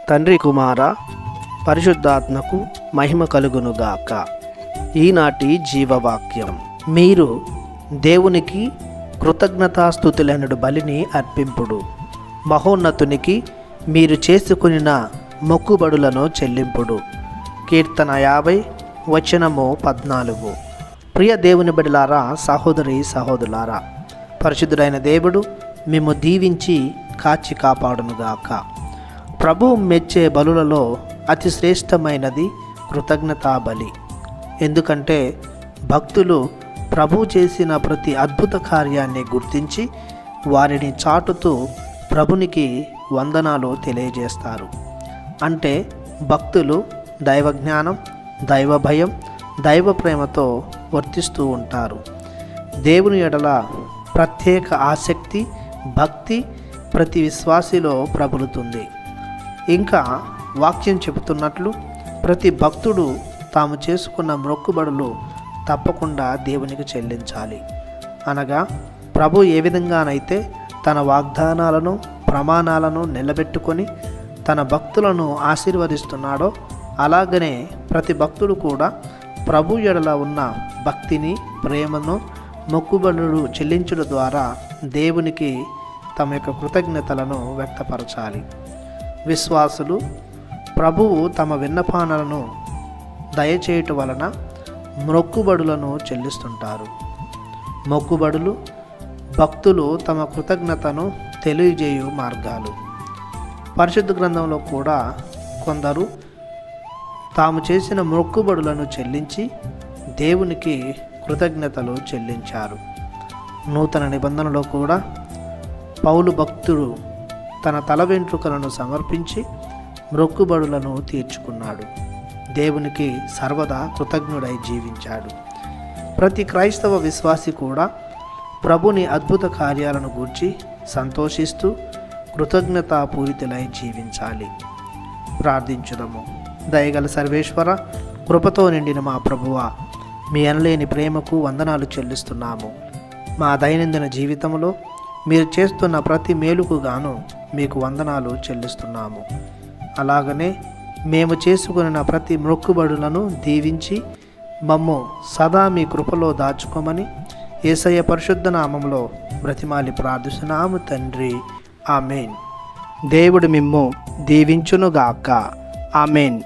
తండ్రి కుమార పరిశుద్ధాత్మకు మహిమ కలుగునుగాక. ఈనాటి జీవవాక్యం. మీరు దేవునికి కృతజ్ఞతాస్తుతులైనడు బలిని అర్పింపుడు. మహోన్నతునికి మీరు చేసుకునిన మొక్కుబడులను చెల్లింపుడు. కీర్తన 50 వచనము 14. ప్రియ దేవుని బిడ్డలారా, సహోదరి సహోదరులారా, పరిశుద్ధుడైన దేవుడు మేము దీవించి కాచి కాపాడునుగాక. ప్రభువు మెచ్చే బలులలో అతి శ్రేష్టమైనది కృతజ్ఞతా బలి. ఎందుకంటే భక్తులు ప్రభువు చేసిన ప్రతి అద్భుత కార్యాన్ని గుర్తించి వారిని చాటుతూ ప్రభునికి వందనాలు తెలియజేస్తారు. అంటే భక్తులు దైవజ్ఞానం, దైవ భయం, దైవ ప్రేమతో వర్తిస్తూ ఉంటారు. దేవుని ఎడల ప్రత్యేక ఆసక్తి, భక్తి ప్రతి విశ్వాసిలో ప్రబలుతుంది. ఇంకా వాక్యం చెబుతున్నట్లు ప్రతి భక్తుడు తాము చేసుకున్న మొక్కుబడులు తప్పకుండా దేవునికి చెల్లించాలి. అనగా ప్రభు ఏ విధంగానైతే తన వాగ్దానాలను, ప్రమాణాలను నిలబెట్టుకొని తన భక్తులను ఆశీర్వదిస్తున్నాడో అలాగనే ప్రతి భక్తుడు కూడా ప్రభు ఎడల ఉన్న భక్తిని, ప్రేమను, మొక్కుబడులు చెల్లించడం ద్వారా దేవునికి తమ యొక్క కృతజ్ఞతలను వ్యక్తపరచాలి. విశ్వాసులు ప్రభువు తమ విన్నపాలను దయచేయటం వలన మొక్కుబడులను చెల్లిస్తుంటారు. మొక్కుబడులు భక్తులు తమ కృతజ్ఞతను తెలియజేయు మార్గాలు. పరిశుద్ధ గ్రంథంలో కూడా కొందరు తాము చేసిన మొక్కుబడులను చెల్లించి దేవునికి కృతజ్ఞతలు చెల్లించారు. నూతన నిబంధనలో కూడా పౌలు భక్తుడు తన తల వెంట్రుకలను సమర్పించి మొక్కుబడులను తీర్చుకున్నాడు. దేవునికి సర్వదా కృతజ్ఞుడై జీవించాడు. ప్రతి క్రైస్తవ విశ్వాసి కూడా ప్రభుని అద్భుత కార్యాలను గూర్చి సంతోషిస్తూ కృతజ్ఞతాపూరితులై జీవించాలి. ప్రార్థించుదము. దయగల సర్వేశ్వర, కృపతో నిండిన మా ప్రభువా, మీ అనలేని ప్రేమకు వందనాలు చెల్లిస్తున్నాము. మా దైనందిన జీవితంలో మీరు చేస్తున్న ప్రతి మేలుకు గాను మీకు వందనాలు చెల్లిస్తున్నాము. అలాగనే మేము చేసుకున్న ప్రతి మొక్కుబడులను దీవించి మమ్ము సదా మీ కృపలో దాచుకోమని యేసయ్య పరిశుద్ధ నామములో బ్రతిమాలి ప్రార్థిస్తున్నాము తండ్రి. ఆమెన్. దేవుడు మిమ్ము దీవించునుగాక. ఆమెన్.